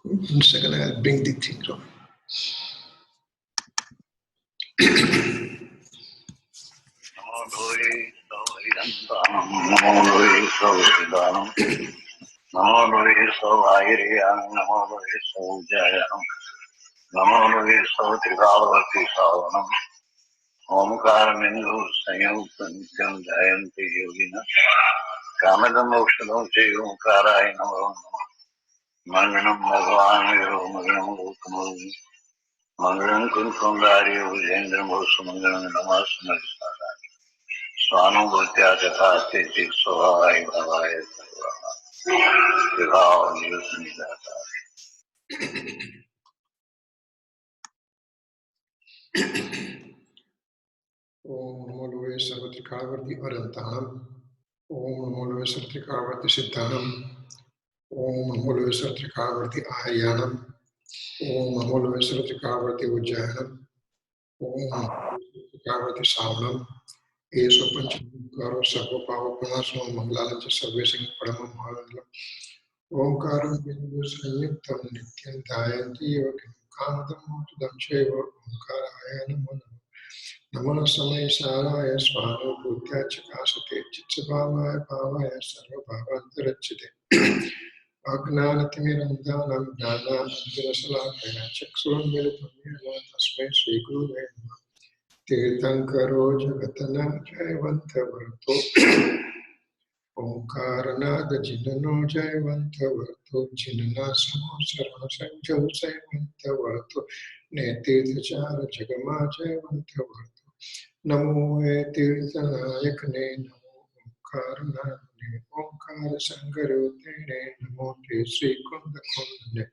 1 second, I'll bring the things on. Omkaramindhu Sanyukta Nityam Jayanti Yogina Kamadam Okshadam Chayumkaraya Namo Manganam Bhagavan Viro Manganam Gokamavu Manganam Kunkundari Vijendram Bosu Manganam Namasanadisara Swanam Bhattya Jathasti Sohai Bhavaya Sarvaha Vivaha Yusanidata. Om Namo Loe Sarvatrikavarti Arantanam. Om Namo Loe Sarvatrikavarti Siddhanam. Om Namo Loe Sarvatrikavarti Ahyanam. Om Namo Loe Sarvatrikavarti Ujjayanam. Om Namo Loe Sarvatrikavarti Savanam. Eso Panchakaro Sarva Pava Panasma Mangalacha Sarvesing Paramam Mahalandam. Omkaram Bindu Sanyuktam Nityam Dayanti Yogam Kamadam Motudam Cheva Omkaraya Namo Namo Samaya Saraya Swano Bhutya Chakasate Chitsabhavaya Bhavaya Sarva Bhavantarachite Agnanatimirandhanam Jnana Anjanasalakaya Chaksuram Militamya Tasmai Sri Gurave Namah Tirthankaro Jagatana Jayavanta Varto Omkaranada Jinano Jayavanta Varto Jinana Samosara Sanjo Jayavanta Varto Netirthachara Jagama Jayavanta Varto Namo Tirthanayakane Namo Omkaranadane Omkara Sangarotene Namo Te Sri Kunda Kundane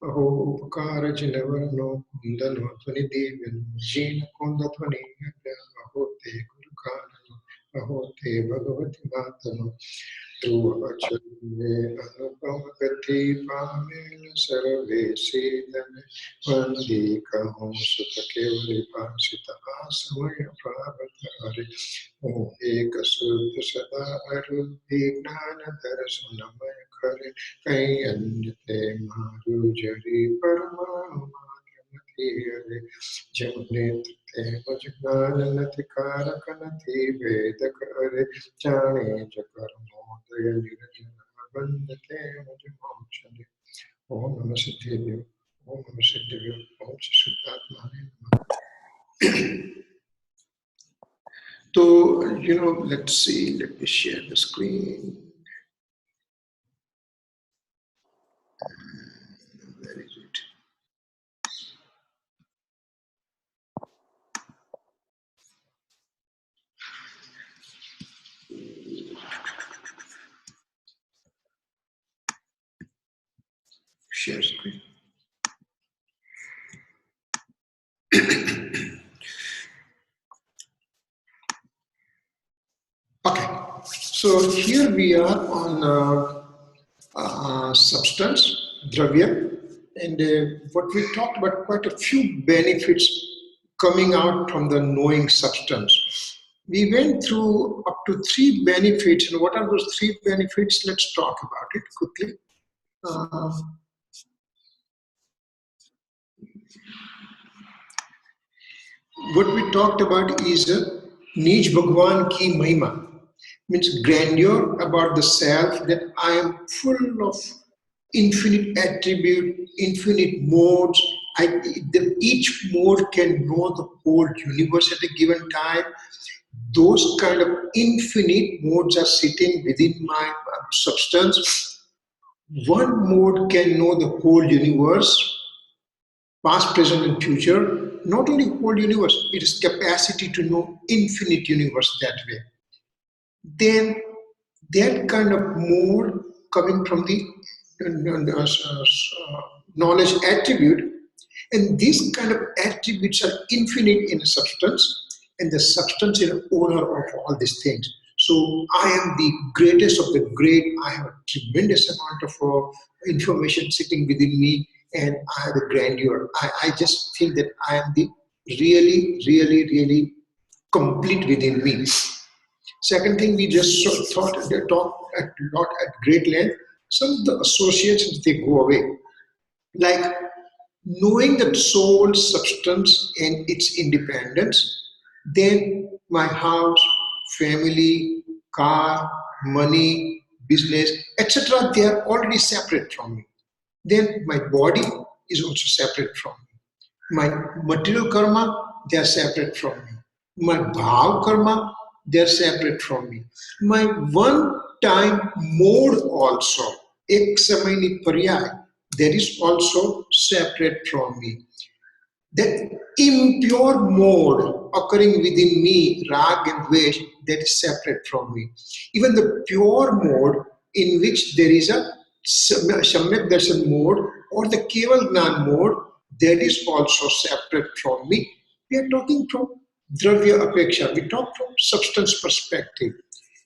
Aho Upakara Jinavarno Kundano Tvani Devyan Jina Kunda Tvani Aho Te Guru Kanano Aho Te Bhagavati Matano Dhruva Anupamagati Pamela Sarve Sidane Vandi Kahom Sutakevali Pansita Asamaya Prabhatari Om Eka Sutta Sada Arudhi Gnana Darasanamaya Kare Kayanyate Maru Jari Paramahumagramati Jamne Vajnanati Karakanati Vedakare Jane Jakarmodaya Nirajana Vandate Vajamamshani Om Namah Siddhivya Om Namah Siddhivya Om Shuddhatmane Namah. So, let's see, let me share the screen. Where is it? Share screen. Okay, so here we are on substance, dravya, and what we talked about quite a few benefits coming out from the knowing substance. We went through up to 3 benefits, and what are those 3 benefits? Let's talk about it quickly. What we talked about is Nij Bhagwan ki Mahima, means grandeur about the self, that I am full of infinite attribute, infinite modes. Each mode can know the whole universe at a given time. Those kind of infinite modes are sitting within my substance. One mode can know the whole universe, past, present, and future. Not only whole universe, it is capacity to know infinite universe that way. Then that kind of mode coming from the knowledge attribute, and these kind of attributes are infinite in substance, and the substance is the owner of all these things. So I am the greatest of the great. I have a tremendous amount of information sitting within me, and I have a grandeur. I just think that I am the really, really, really complete within me. Second thing, we just talked a lot at great length. Some of the associations, they go away. Like knowing that soul substance and its independence, then my house, family, car, money, business, etc., they are already separate from me. Then my body is also separate from me. My material karma, they are separate from me. My bhav karma, they are separate from me. My one time mode also, ek samay paryay, that is also separate from me. That impure mode occurring within me, rag and dvesh, that is separate from me. Even the pure mode in which there is a samyak darshan mode or the keval gnan mode, that is also separate from me. We are talking from dravya apeksha. We talk from substance perspective.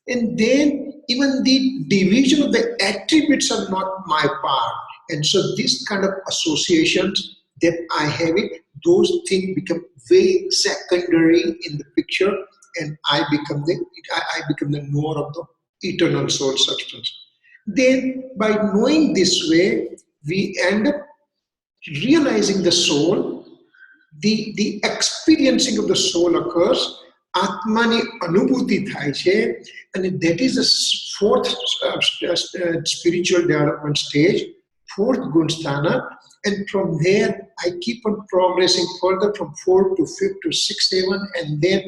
And then even the division of the attributes are not my part. And so this kind of associations that I have it, those things become very secondary in the picture, and I become the knower of the eternal soul substance. Then by knowing this way, we end up realizing the soul, the experiencing of the soul occurs, આત્માની અનુભૂતિ થાય છે, and that is the fourth spiritual development stage, fourth gunsthana, and from there I keep on progressing further from fourth to fifth to sixth, seventh, and then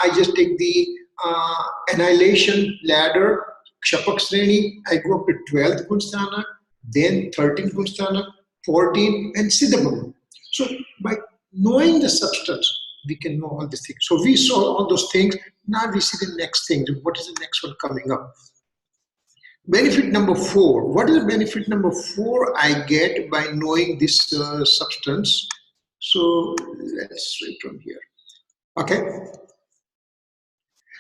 I just take the annihilation ladder, Kshapak Sreni, I go up to 12th gunsthana, then 13th gunsthana, 14, and Siddhamam. So by knowing the substance, we can know all these things. So we saw all those things. Now we see the next thing. What is the next one coming up? Benefit number 4. What is the benefit number 4 I get by knowing this substance? So let's read from here. Okay.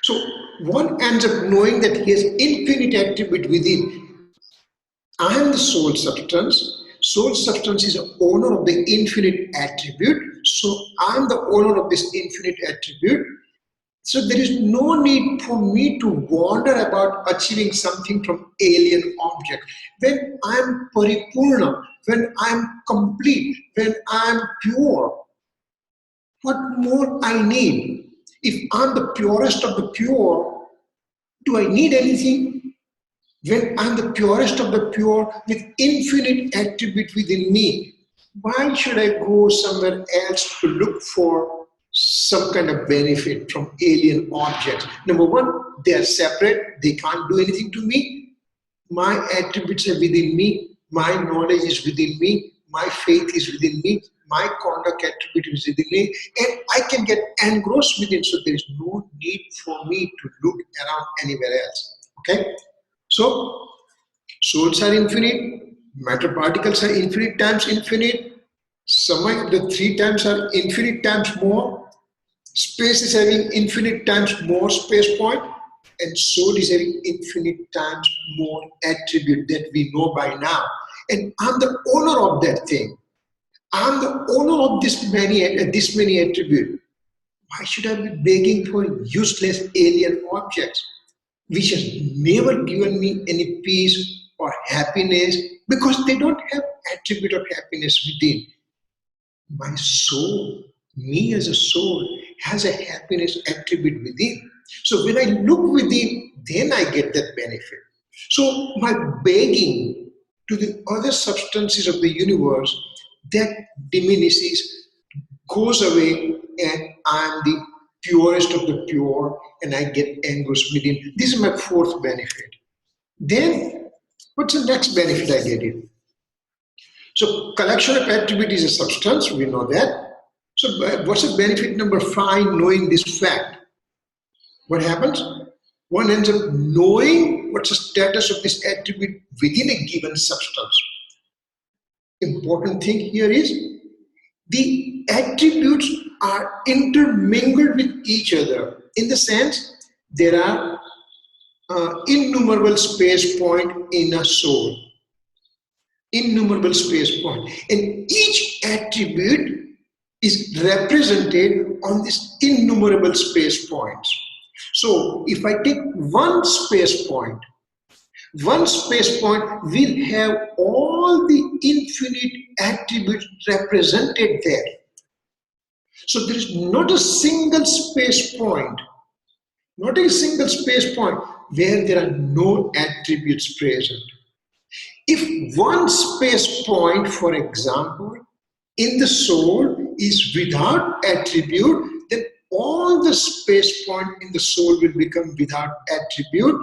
So one ends up knowing that he has infinite attribute within. I am the soul substance. Soul substance is the owner of the infinite attribute. So I am the owner of this infinite attribute. So there is no need for me to wander about achieving something from alien object. When I am paripurna, when I am complete, when I am pure, what more I need? If I am the purest of the pure, do I need anything? When I'm the purest of the pure with infinite attribute within me, why should I go somewhere else to look for some kind of benefit from alien objects? Number one, they are separate, they can't do anything to me. My attributes are within me, my knowledge is within me, my faith is within me, my conduct attribute is within me, and I can get engrossed within, so there is no need for me to look around anywhere else. Okay? So, souls are infinite, matter particles are infinite times infinite, the 3 times are infinite times more, space is having infinite times more space point, and soul is having infinite times more attribute that we know by now. And I'm the owner of that thing. I'm the owner of this many attributes. Why should I be begging for useless alien objects, which has never given me any peace or happiness, because they don't have attribute of happiness within? My soul, me as a soul, has a happiness attribute within. So when I look within, then I get that benefit. So my begging to the other substances of the universe, that diminishes, goes away, and I am the purest of the pure, and I get engrossed within. This is my fourth benefit. Then, what's the next benefit I get in? So, collection of attribute is a substance, we know that. So, what's the benefit number 5, knowing this fact? What happens? One ends up knowing what's the status of this attribute within a given substance. Important thing here is the attributes are intermingled with each other, in the sense there are innumerable space point in a soul, innumerable space point, and each attribute is represented on these innumerable space points. So if I take one space point, One space point will have all the infinite attributes represented there. So there is not a single space point, not a single space point where there are no attributes present. If one space point, for example, in the soul is without attribute, then all the space point in the soul will become without attribute.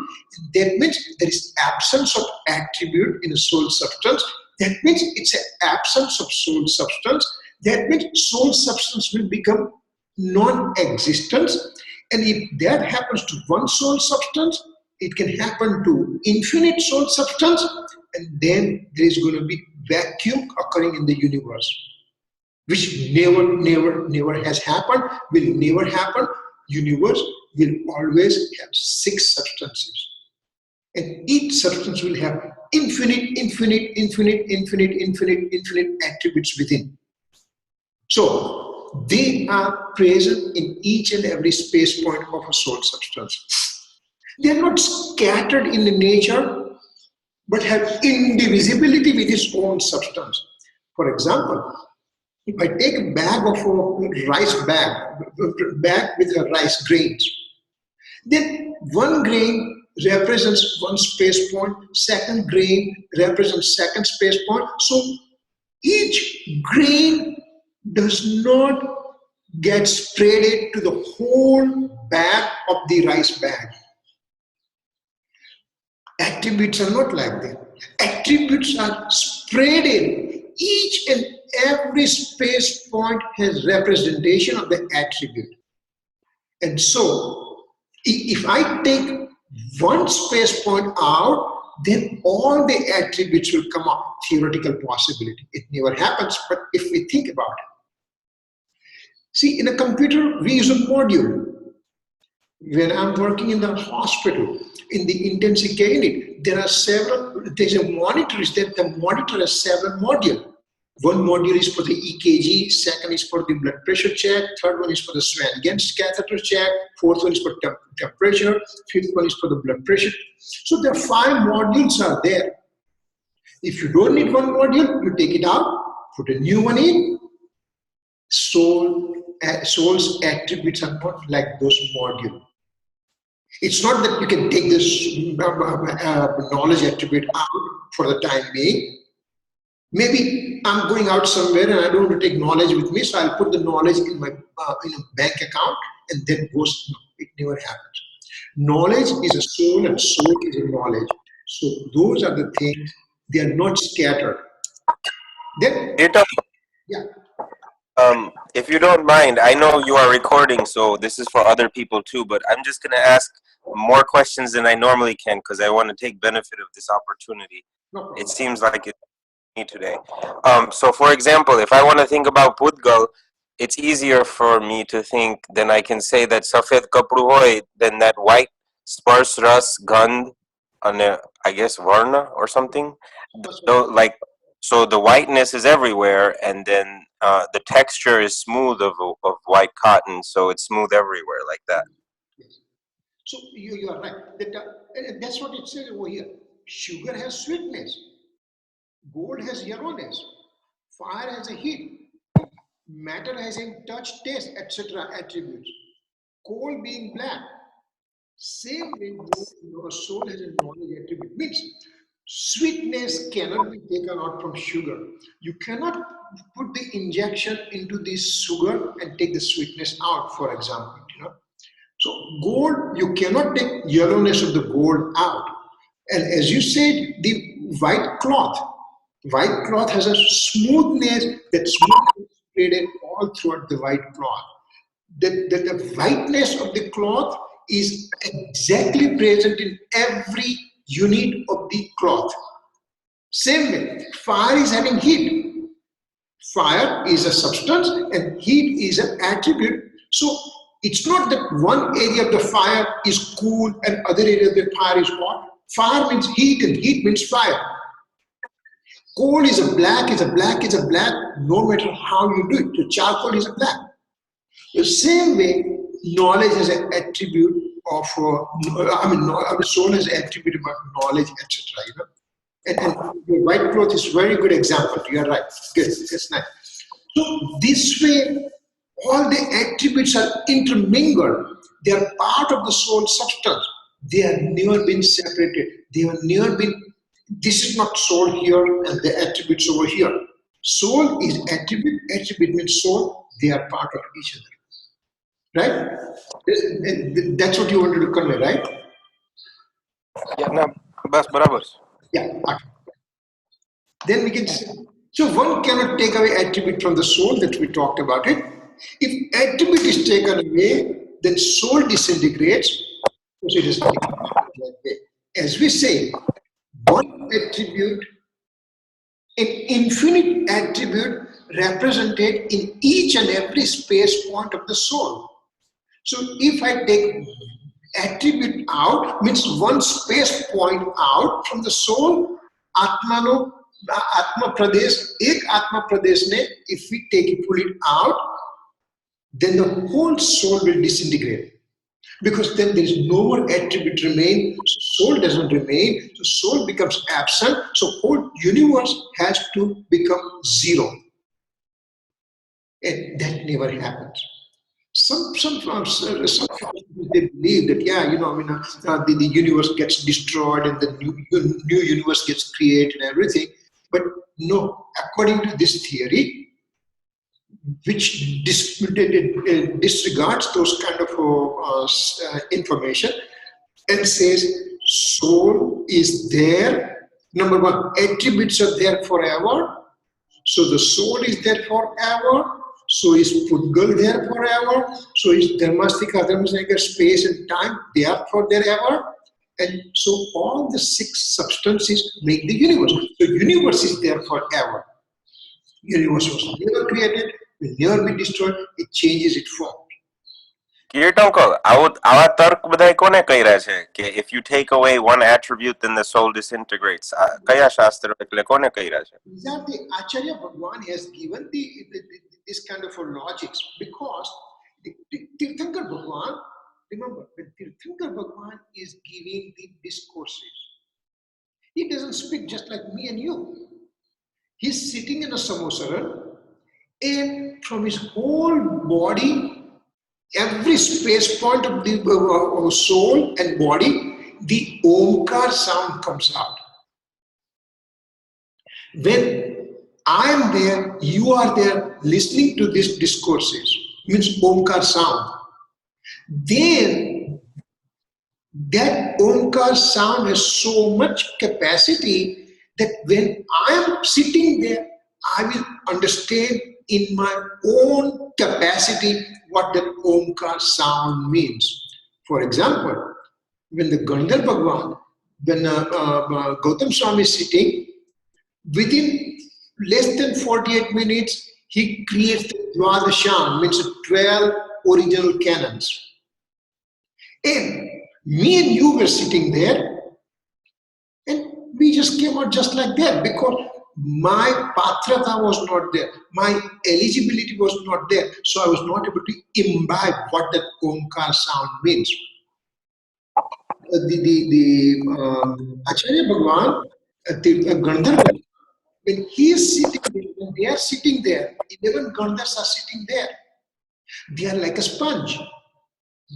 That means there is absence of attribute in a soul substance. That means it's an absence of soul substance. That means soul substance will become non-existent. And if that happens to one soul substance, it can happen to infinite soul substance, and then there is going to be vacuum occurring in the universe, which never has happened, will never happen. Universe will always have 6 substances, and each substance will have infinite attributes within. So they are present in each and every space point of a soul substance. They are not scattered in the nature, but have indivisibility with its own substance. For example, if I take a bag of a rice bag with rice grains, then one grain represents one space point, second grain represents second space point. So each grain does not get spreaded to the whole bag of the rice bag. Attributes are not like that. Attributes are spread in. Each and every space point has representation of the attribute. And so, if I take one space point out, then all the attributes will come up. Theoretical possibility. It never happens, but if we think about it. See, in a computer, we use a module. When I'm working in the hospital, in the intensive care unit, there's a monitor, the monitor has several modules. One module is for the EKG, second is for the blood pressure check, third one is for the Swan-Ganz catheter check, fourth one is for temperature, fifth one is for the blood pressure. So there are 5 modules are there. If you don't need one module, you take it out, put a new one in. Soul's attributes are not like those modules. It's not that you can take this knowledge attribute out for the time being. Maybe I'm going out somewhere and I don't want to take knowledge with me, so I'll put the knowledge in my in a bank account, and then goes. No, it never happens. Knowledge is a soul, and soul is a knowledge. So those are the things. They are not scattered. Then, yeah. If you don't mind, I know you are recording, so this is for other people too, but I'm just going to ask more questions than I normally can because I want to take benefit of this opportunity. No. It seems like it's me today. So for example, if I want to think about Pudgal, it's easier for me to think, then I can say that Safed Kapru hoy, then that white sparse ras gand, I guess Varna or something. So the whiteness is everywhere, and then the texture is smooth of white cotton, so it's smooth everywhere like that. Yes. So you are right. That's what it says over here. Sugar has sweetness. Gold has yellowness. Fire has a heat. Matter has a touch, taste, etc. attributes. Coal being black. Same way, your soul has a knowledge attribute. Means sweetness cannot be taken out from sugar. You cannot put the injection into this sugar and take the sweetness out, for example. So gold, you cannot take yellowness of the gold out. And as you said, the white cloth has a smoothness that smoothness spread all throughout the white cloth. The whiteness of the cloth is exactly present in every unit of the cloth. Same way, fire is having heat. Fire is a substance and heat is an attribute. So it's not that one area of the fire is cool and other area of the fire is hot. Fire means heat and heat means fire. Coal is a black, no matter how you do it. The charcoal is a black. The same way, knowledge has an attribute of, soul has attribute about knowledge, etc. And the white cloth is very good example. You are right. Good. That's nice. So this way, all the attributes are intermingled. They are part of the soul substance. They have never been separated. They have never been. This is not soul here and the attributes over here. Soul is attribute. Attribute means soul. They are part of each other. Right? That's what you wanted to convey, right? ના બસ બરાબર છે. Yeah. Okay. Then we can say, so one cannot take away attribute from the soul that we talked about it. If attribute is taken away, then soul disintegrates. So it is like that. As we say, one attribute, an infinite attribute represented in each and every space point of the soul. So if I take attribute out, means one space point out from the soul, Atmano, Atma Pradesh, ek Atma Pradesh ne, if we take it, pull it out, then the whole soul will disintegrate. Because then there is no more attribute remain, so soul doesn't remain, so soul becomes absent, so whole universe has to become zero. And that never happens. Some they believe that the universe gets destroyed and the new universe gets created and everything. But no, according to this theory, which disregards those kind of information and says soul is there. Number one, attributes are there forever. So the soul is there forever. So is Pudgal there forever? So is Dharmastika, Dharmastika, space and time there for forever? And so all the six substances make the universe. The universe is there forever. Universe was never created, will never be destroyed, it changes its form. કીર્તનકર આવા તર્ક બધા કોને કર્યા છે કે if you take away one attribute then the soul disintegrates? કયા શાસ્ત્ર એટલે કોને કર્યા છે? Exactly. Acharya Bhagwan has given this kind of a logics because Tirthankar Bhagwan, remember, when Tirthankar Bhagwan is giving the discourses, he doesn't speak just like me and you. He's sitting in a samosaran and from his whole body, every space point of the soul and body, the Omkar sound comes out. When I am there, you are there listening to these discourses, means Omkar sound. Then that Omkar sound has so much capacity that when I am sitting there, I will understand in my own capacity what that Omkar sound means. For example, when the Gandhar Bhagwan, when Gautam Swami is sitting, within less than 48 minutes, he creates the Dwadashan, means 12 original canons. And me and you were sitting there, and we just came out just like that because my patrata was not there, my eligibility was not there, so I was not able to imbibe what that Omkar sound means. Acharya Bhagwan, Gandharva, when he is sitting there, when they are sitting there, 11 Gandhars are sitting there. They are like a sponge.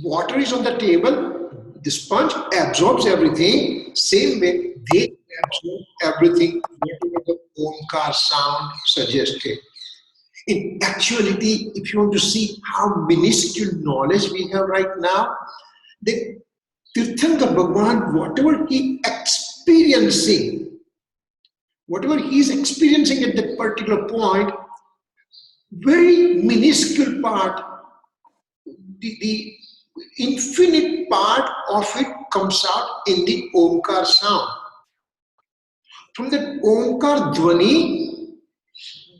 Water is on the table, the sponge absorbs everything, same way they absorb everything, whatever the Omkar sound suggested. In actuality, if you want to see how minuscule knowledge we have right now, the Tirthankar Bhagwan, whatever he is experiencing at that particular point, very minuscule part, the infinite part of it comes out in the Omkar sound. From that Omkar Dhvani,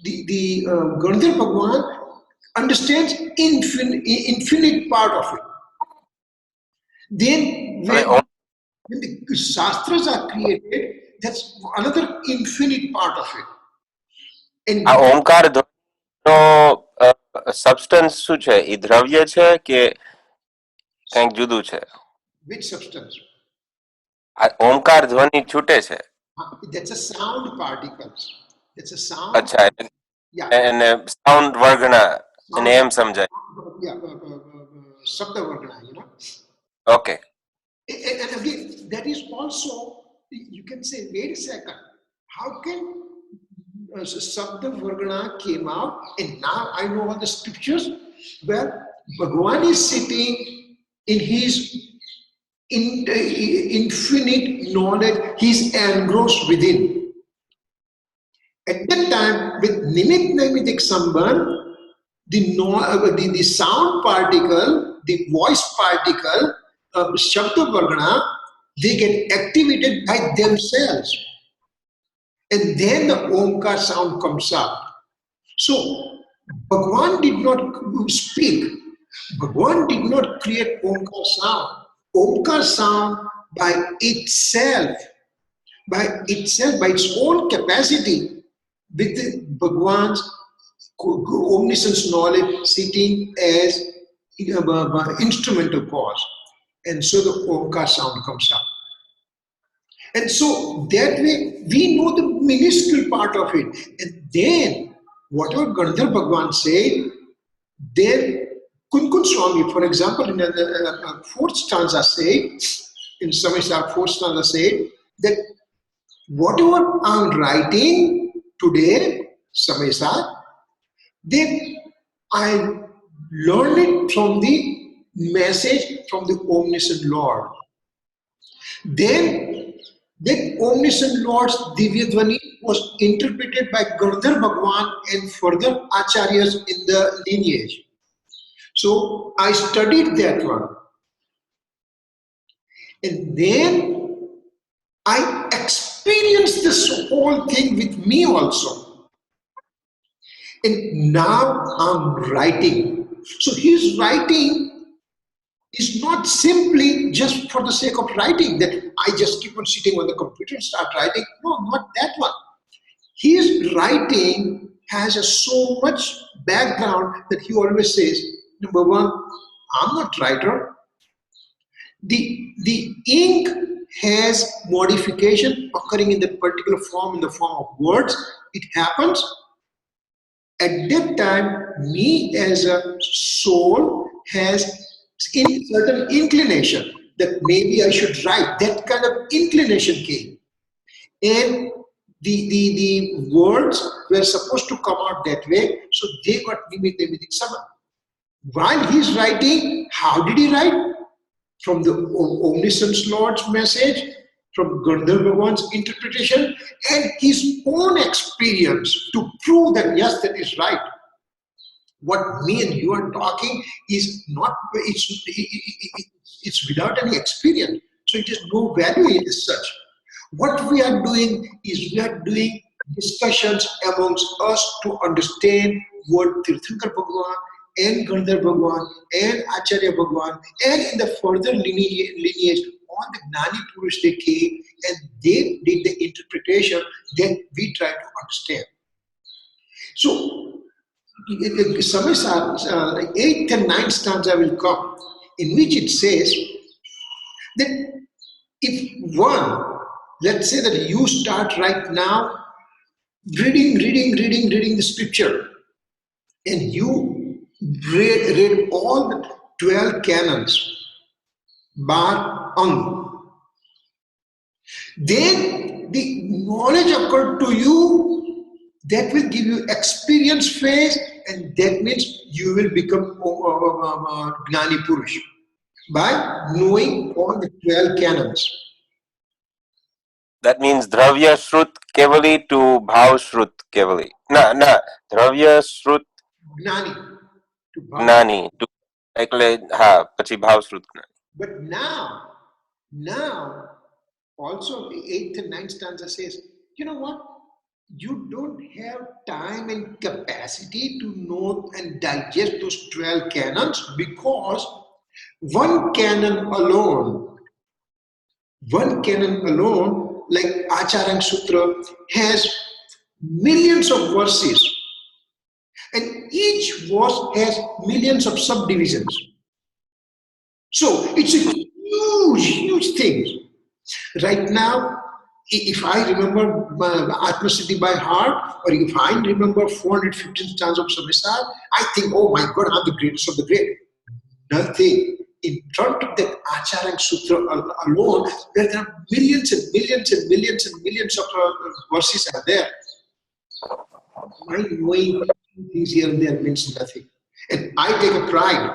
the Gandhar Bhagwan understands infinite part of it. Then when the Shastras are created, that's another infinite part of it. And આ ઓમકાર નો substance શું છે? એ દ્રવ્ય છે કે કંઈક જુદું છે? Which substance? Omkar ધ્વનિ છૂટે છે. That's a sound particles. That's a sound. અચ્છા, Yeah. એને સાઉન્ડ વર્ગના અને એમ સમજાય. Yeah, Sabda Vargana, Okay. And again, that is also, you can say, wait a second, how can Sabda Vargana came out, and now I know all the scriptures where Bhagavan is sitting in his infinite knowledge, he's engrossed within. At that time, with Nimit Naimitic Sambandh, the sound particle, the voice particle, Shabda Vargana, they get activated by themselves. And then the Omkar sound comes up. So, Bhagwan did not speak. Bhagwan did not create Omkar sound. Omkar sound by itself, by its own capacity, with Bhagwan's omniscience knowledge sitting as instrumental cause. And so the Omkar sound comes up. And so that way we know the minuscule part of it. And then whatever Gandhar Bhagwan said, then Kunkun Swami, for example, in the fourth stanza said, in Samesar fourth stanza said, that whatever I'm writing today, Samesar, then I learned it from the message from the omniscient Lord. Then that omniscient Lord's Divya Dvani was interpreted by Gandhar Bhagwan and further acharyas in the lineage. So I studied that one. And then I experienced this whole thing with me also. And now I'm writing. So his writing is not simply just for the sake of writing, that I just keep on sitting on the computer and start writing. No, not that one. His writing has so much background that he always says, number one, I'm not writer. The ink has modification occurring in that particular form, in the form of words. It happens. At that time, me as a soul has certain inclination that maybe I should write. That kind of inclination came. And the words were supposed to come out that way, so they got Nimitic Sambandh. While he's writing, how did he write? From the omniscient Lord's message, from Gandhar Bhagwan's interpretation, and his own experience to prove that yes, that is right. What me and you are talking is not, it's without any experience. So it has no value as such. What we are doing is we are doing discussions amongst us to understand what Tirthankar Bhagwan and Gandhar Bhagwan and Acharya Bhagwan and in the further lineage, all the Gnani Purush they came and they did the interpretation, then we try to understand. So, Samesar, 8th and 9th stanza will come, in which it says that if one, let's say that you start right now reading the scripture, and you read all the 12 canons, bar ang, then the knowledge occurred to you, that will give you experience phase, and that means you will become Gnani Purush by knowing all the 12 canons. That means Dravya Shrut Kevali to Bhav Shrut Kevali. Na, Dravya Shrut Gnani to Bhav. Gnani. એટલે હા, પછી ભાવ શ્રુત જ્ઞાની. But now, also the 8th and 9th stanza says, you know what? You don't have time and capacity to know and digest those 12 canons, because one canon alone, like Acharang Sutra, has millions of verses, and each verse has millions of subdivisions. So it's a huge things. Right now, if I remember Atma Siddhi by heart, or if I remember 415 stanzas of Samhisar, I think, oh my God, I'm the greatest of the great. Nothing. In front of that Acharya and Sutra alone, there are millions and millions and millions and millions of verses are there. My knowing things here and there means nothing. And I take a pride.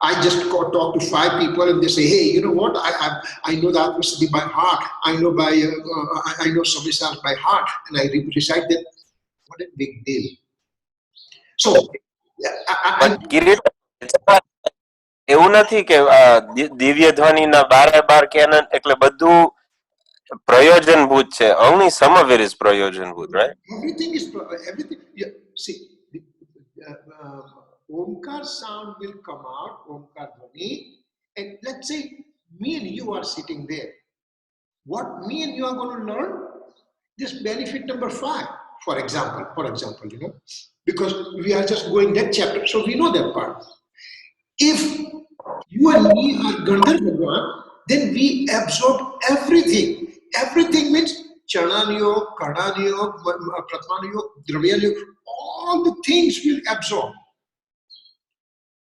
I just go talk to 5 people and they say, hey, you know what? I know the Atma Siddhi by heart. I know I know Samhisar by heart, and I recite that. What a big deal. So, But Kirit, it's not એવું નથી કે દિવ્ય ધ્વનિના 12 Canon એટલે બધું પ્રયોજનભૂત છે. Only some of it is પ્રયોજનભૂત, right? everything is everything. Yeah, see, Omkar sound will come out, Omkar Dhvani, and let's say me and you are sitting there. What me and you are going to learn? This benefit number 5, for example, you know, because we are just going that chapter, so we know that part. If you and me are Gandhar Bhagwan, then we absorb everything. Everything means Chananiyog, Karnaniyog, Pratmaniyog, Dravyaniyog, all the things will absorb.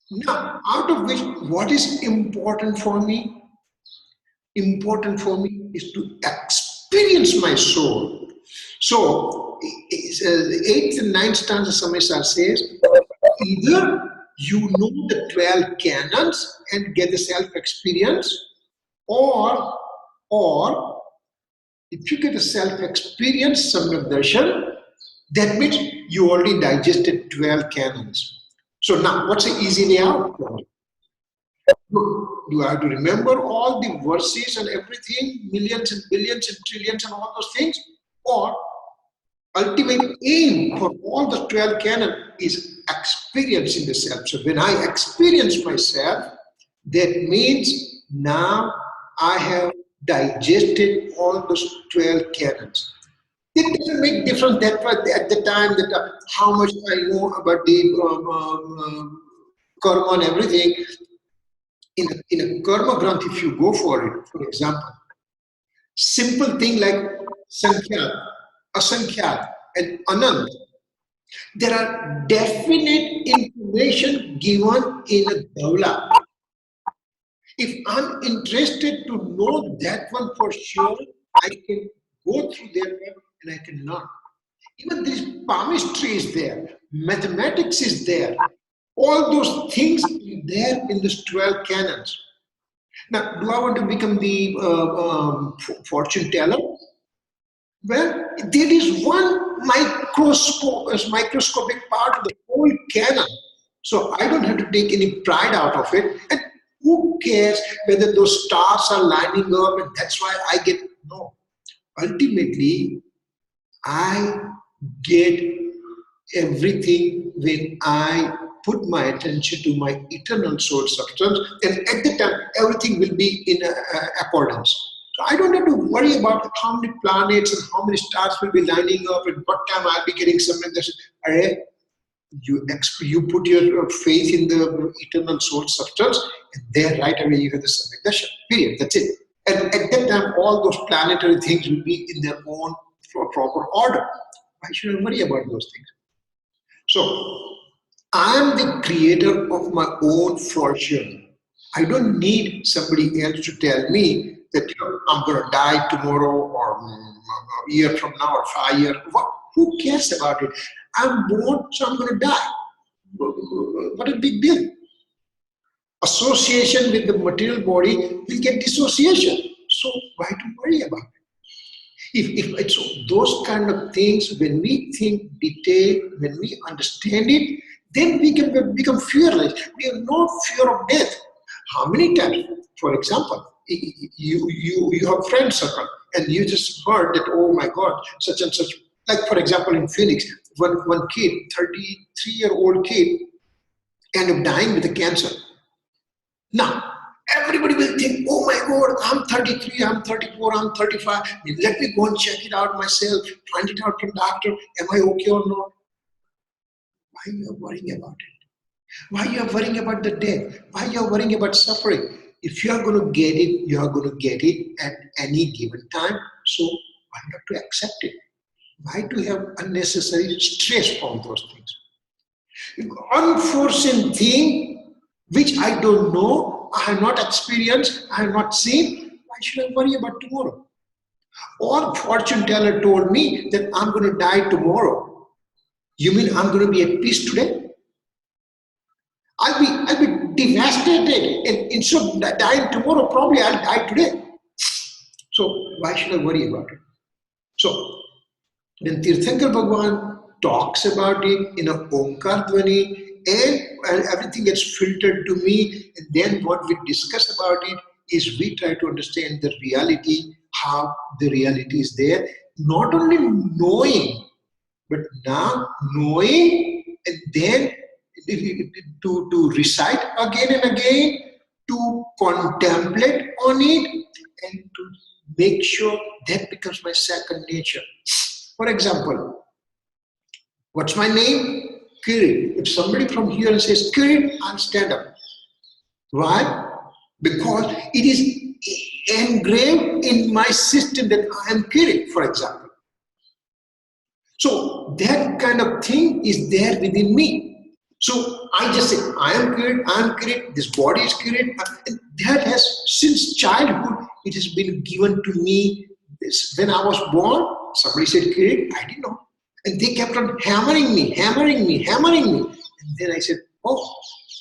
Now, out of which, what is important for me? Important for me is to experience my soul. So, 8th and 9th stanza Samhisar says, either you know the 12 canons and get the self-experience, or if you get a self-experience, Samyak Darshan, that means you already digested 12 canons. So now, what's the easy way out? You have to remember all the verses and everything, millions and billions and trillions and all those things, or ultimate aim for all the 12 canon is experiencing the self. So when I experience myself, that means now I have digested all those 12 canons. It doesn't make difference that at the time that how much I know about the karma and everything. In a karma granth, if you go for it, for example, simple thing like Sankhya, Asankhya, and Anand, there are definite information given in a Dhaula. If I'm interested to know that one for sure, I can go through that one and I can learn. Even this palmistry is there, mathematics is there, all those things are there in these 12 canons. Now, do I want to become the fortune teller? Well, there is one microscopic part of the whole canon. So I don't have to take any pride out of it. And who cares whether those stars are lining up and that's why I get, no. Ultimately, I get everything when I put my attention to my eternal soul substance, and at the time, everything will be in accordance. So I don't have to worry about how many planets and how many stars will be lining up and what time I'll be getting something. You put your faith in the eternal soul substance, and there right away you get the Samyak Darshan. Period. That's it. And at that time, all those planetary things will be in their own proper order. Why should I worry about those things? So, I am the creator of my own fortune. I don't need somebody else to tell me that I'm going to die tomorrow or a year from now or 5 years. Who cares about it? I'm born, so I'm going to die. What a big deal. Association with the material body will get dissociation. So why to worry about it? If it's those kind of things, when we think detail, when we understand it, then we can become fearless. We have no fear of death. How many times, for example, you have friend circle and you just heard that, oh my God, such and such, like for example in Phoenix, one kid, 33-year-old kid, end up dying with a cancer. Now, everybody will think, oh my God, I'm 33, I'm 34, I'm 35. Let me go and check it out myself, find it out from doctor. Am I okay or not? Why are you worrying about it? Why are you worrying about the death? Why are you worrying about suffering? If you are going to get it, you are going to get it at any given time. So why not to accept it? Why to have unnecessary stress from those things? Unforeseen thing which I don't know, I have not experienced, I have not seen. Why should I worry about tomorrow? Or fortune teller told me that I'm going to die tomorrow. You mean I'm going to be at peace today? I'll be devastated, and instead of dying tomorrow, probably I'll die today. So why should I worry about it? So then Tirthankar Bhagwan talks about it in a Omkar Dvani, and everything gets filtered to me. And then what we discuss about it is we try to understand the reality, how the reality is there. Not only knowing, but now knowing and then to recite again and again, to contemplate on it, and to make sure that becomes my second nature. For example, what's my name? Kirit. If somebody from here says Kirit, I'll stand up. Why? Because it is engraved in my system that I am Kirit, for example. So that kind of thing is there within me. So I just say, I am Kirit, this body is Kirit. And that has, since childhood, it has been given to me. When I was born, somebody said Kirit, I didn't know. And they kept on hammering me. And then I said, oh,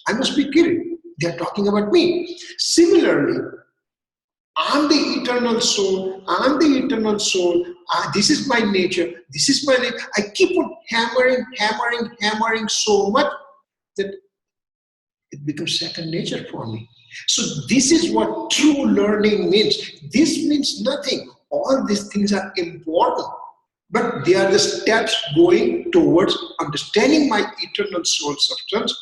I must be Kirit. They're talking about me. Similarly, I'm the eternal soul. This is my nature. I keep on hammering so much that it becomes second nature for me. So this is what true learning means. This means nothing. All these things are important, but they are the steps going towards understanding my eternal soul substance,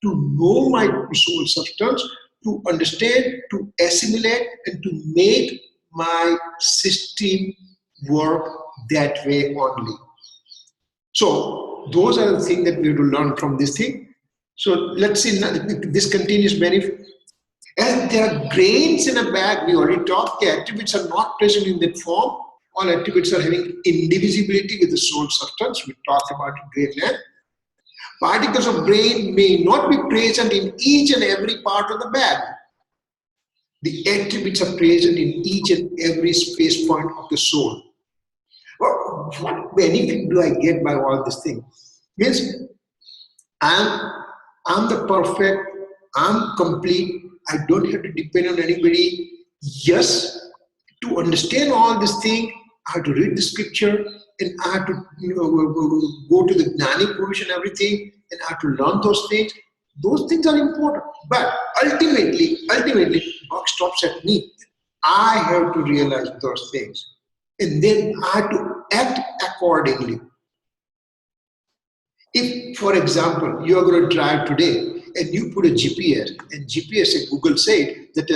to know my soul substance, to understand, to assimilate, and to make my system work that way only. So those are the things that we have to learn from this thing. So let's see, this continuous benefit. As there are grains in a bag, we already talked, the attributes are not present in that form. All attributes are having indivisibility with the soul substance. We talked about it greatly. Particles of grain may not be present in each and every part of the bag. The attributes are present in each and every space point of the soul. Well, what benefit do I get by all this thing? Means I'm the perfect, I'm complete, I don't have to depend on anybody. Yes, to understand all this thing, I have to read the scripture, and I have to go to the Gnani Purush and everything, and I have to learn those things. Those things are important. But ultimately, buck stops at me. I have to realize those things. And then I have to act accordingly. If, for example, you are going to drive today and you put a GPS, and GPS and Google said that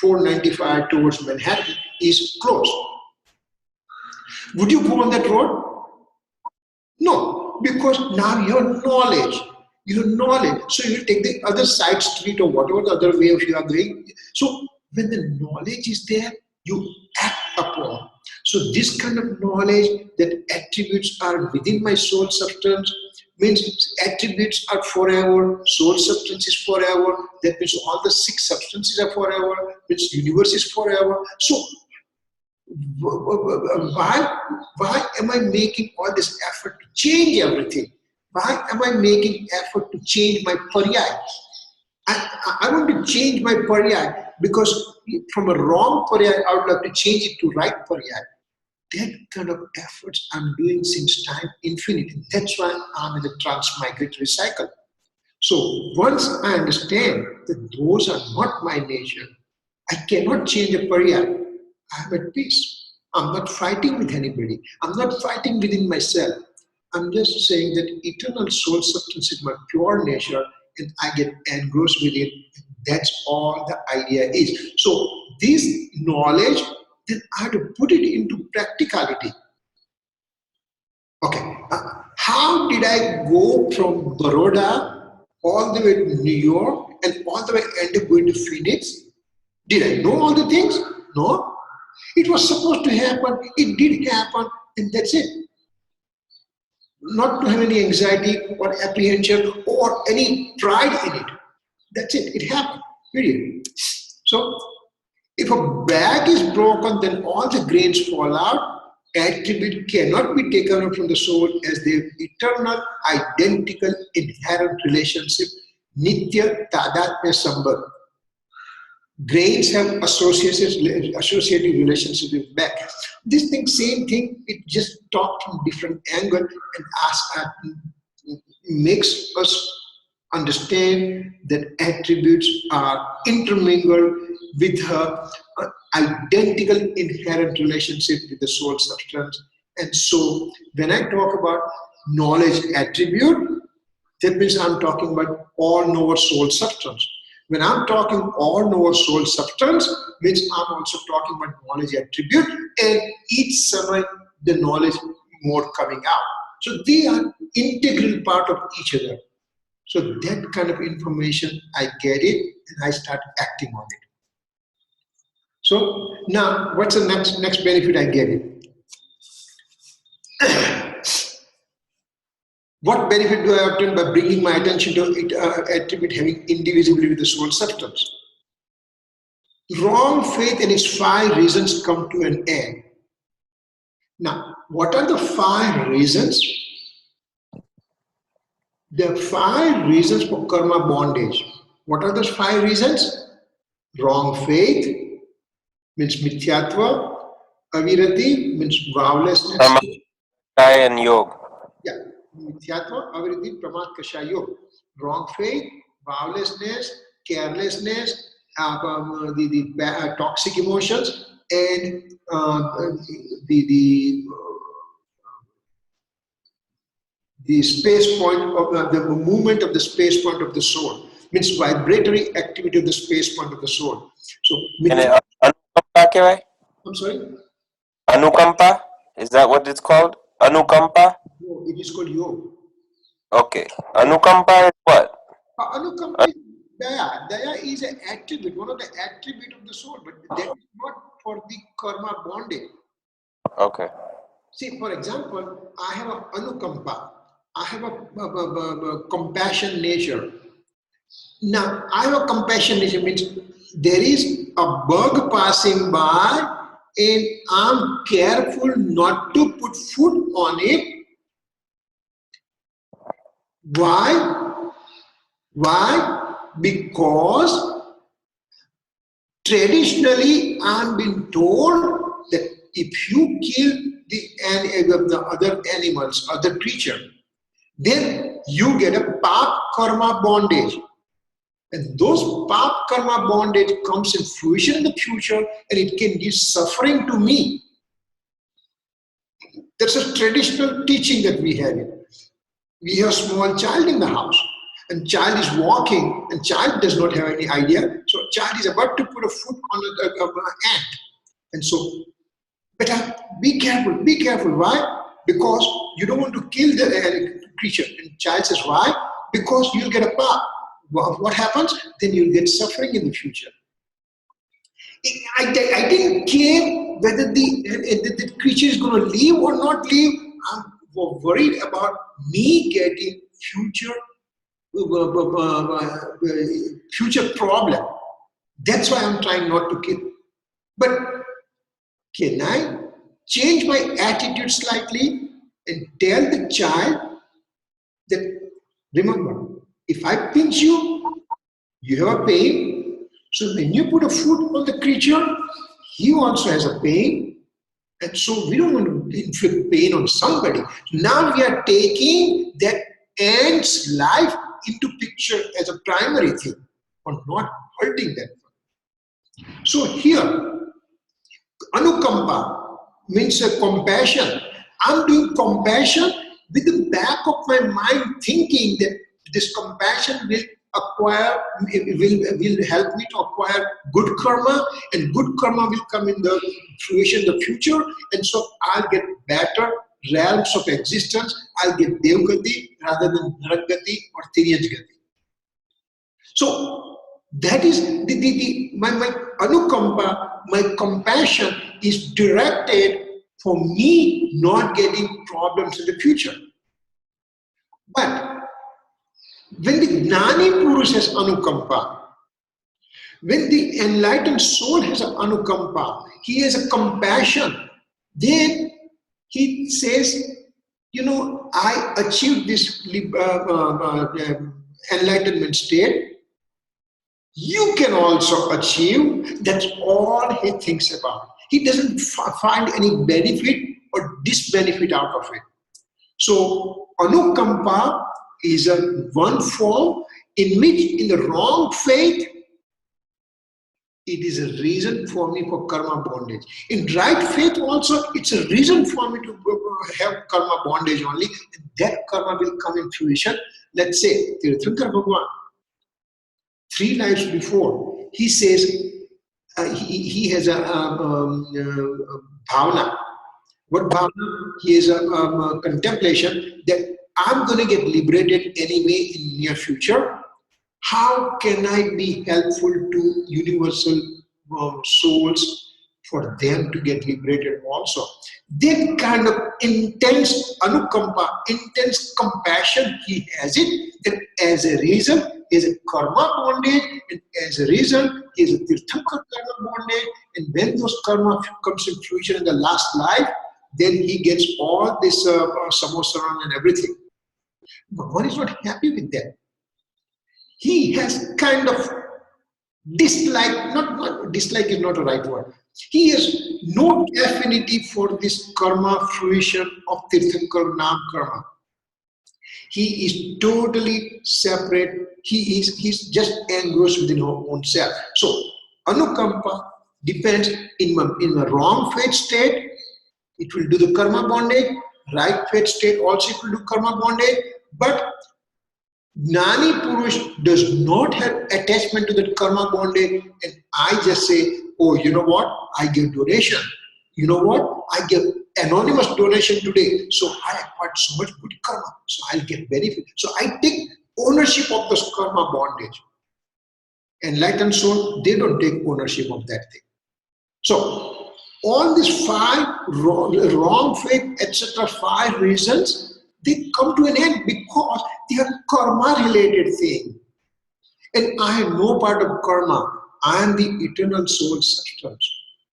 495 towards Manhattan is closed, would you go on that road? No, because now you have knowledge. So you take the other side street or whatever the other way you are going. So when the knowledge is there, you act upon. So this kind of knowledge that attributes are within my soul substance means attributes are forever, soul substance is forever. That means all the six substances are forever, which universe is forever. So why am I making all this effort to change everything? Why am I making effort to change my paryay? I want to change my paryay because from a wrong paryay, I would like to change it to right paryay. That kind of efforts I'm doing since time infinity. That's why I'm in the transmigratory cycle. So once I understand that those are not my nature, I cannot change a paryay. I'm at peace. I'm not fighting with anybody. I'm not fighting within myself. I'm just saying that eternal soul substance is my pure nature and I get engrossed with it. That's all the idea is. So this knowledge, then I have to put it into practicality. Okay, how did I go from Baroda all the way to New York, and all the way end up going to Phoenix? Did I know all the things? No. It was supposed to happen, it did happen, and that's it. Not to have any anxiety or apprehension or any pride in it. That's it, it happened, period. So, if a bag is broken, then all the grains fall out. Attribute cannot be taken out from the soul as their eternal, identical, inherent relationship, nitya tadatmya sambandh. Grains have associative relationship with back. This thing, same thing, it just talked from different angle and makes us understand that attributes are intermingled with her identical inherent relationship with the soul substance. And so when I talk about knowledge attribute, that means I'm talking about all knower soul substance. When I'm talking all knower soul substance, means I'm also talking about knowledge attribute, and each समय the knowledge more coming out. So they are integral part of each other. So that kind of information, I get it and I start acting on it. So now, what's the next benefit I get it? What benefit do I obtain by bringing my attention to it, attribute having indivisibility with the soul substance? Wrong faith and its 5 reasons come to an end. Now, what are the 5 reasons? There are 5 reasons for karma bondage. What are those 5 reasons? Wrong faith means mithyatva, avirati means vowlessness. And yoga. Yeah, mithyatva, avirati, pramad, kasha, yoga. Wrong faith, vowlessness, carelessness, the toxic emotions, and the space point of the movement of the space point of the soul, means vibratory activity of the space point of the soul. So, I'm sorry? Anukampa? Is that what it's called? Anukampa? No, it is called yoga. Okay. Anukampa is what? Anukampa is daya. Daya is an attribute, one of the attributes of the soul, but that is not for the karma bonding. Okay. See, for example, I have a anukampa. I have a compassion nature. Now, I have a compassion nature means there is a bug passing by and I'm careful not to put food on it. Why? Why? Because traditionally I'm being told that if you kill the other animals, other creature, then you get a pap karma bondage. And those pap karma bondage comes in fruition in the future and it can give suffering to me. That's a traditional teaching that we have. We have a small child in the house and child is walking and child does not have any idea. So child is about to put a foot on an ant. And so, better be careful, be careful. Why? Because you don't want to kill the creature. And child says, why? Because you'll get a pap. What happens? Then you'll get suffering in the future. I didn't care whether the creature is going to live or not live. I'm worried about me getting future problem. That's why I'm trying not to kill. But can I change my attitude slightly and tell the child that, remember, if I pinch you, you have a pain. So when you put a foot on the creature, he also has a pain. And so we don't want to inflict pain on somebody. Now we are taking that ant's life into picture as a primary thing, or not hurting that one. So here, anukampa means a compassion. I'm doing compassion with the back of my mind thinking that this compassion will help me to acquire good karma, and good karma will come in the fruition in the future, and so I'll get better realms of existence. I'll get Devgati rather than Naragati or Tiryajgati. So that is my anukampa, my compassion is directed for me not getting problems in the future. But when the Gnani Purush has anukampa, when the enlightened soul has an anukampa, he has a compassion, then he says, I achieved this enlightenment state. You can also achieve. That's all he thinks about. He doesn't find any benefit or disbenefit out of it. So, anukampa is a one form in which, in the wrong faith, it is a reason for me for karma bondage. In right faith also, it's a reason for me to have karma bondage only. And that karma will come in fruition. Let's say, Tirthankar Bhagwan, 3 lives before, he says, he has a bhavana. What bhavana? He has a contemplation that I'm going to get liberated anyway in near future. How can I be helpful to universal souls for them to get liberated also? That kind of intense anukampa, intense compassion he has it, that as a result is a karma bondage, and as a result is a tirthankar karma bondage, and when those karma comes in fruition in the last life, then he gets all this samosaran and everything. But one is not happy with that. He has kind of dislike, not dislike is not a right word. He has no affinity for this karma fruition of Tirthankar Nam karma. He is totally separate. He's just engrossed within his own self. So anukampa depends in my wrong faith state, it will do the karma bondage. Right faith state also it will do karma bondage. But Gnani Purush does not have attachment to that karma bondage, and I just say, oh, you know what? I give donation. You know what? I give anonymous donation today, so I acquired so much good karma, so I'll get benefit. So I take ownership of this karma bondage. Enlightened soul, they don't take ownership of that thing. So all these 5 wrong faith, etc., 5 reasons, they come to an end because they are karma-related thing. And I am no part of karma. I am the eternal soul substance.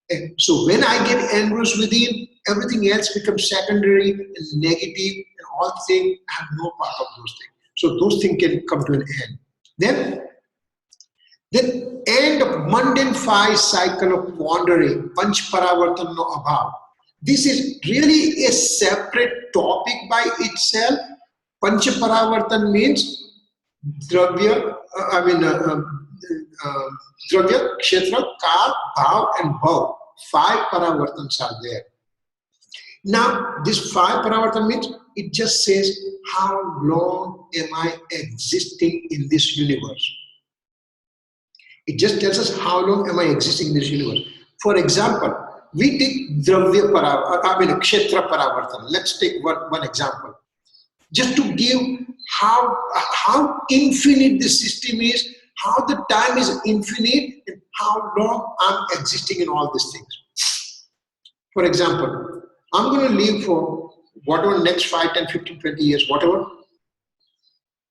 And so when I get engrossed within, everything else becomes secondary and negative, and all things, I have no part of those things. So those things can come to an end. Then end of mundane 5 cycle of wandering, panch paravartan no abhav. This is really a separate topic by itself. Pancha paravartan means dravya, dravya, kshetra, kal, bhav, and bhav. 5 paravartans are there. Now, this 5 paravartan means it just says how long am I existing in this universe. It just tells us how long am I existing in this universe. For example, we take dravya paravartan, kshetra paravartan. Let's take one example. Just to give how infinite the system is, how the time is infinite, and how long I'm existing in all these things. For example, I'm going to live for whatever next 5, 10, 15, 20 years, whatever.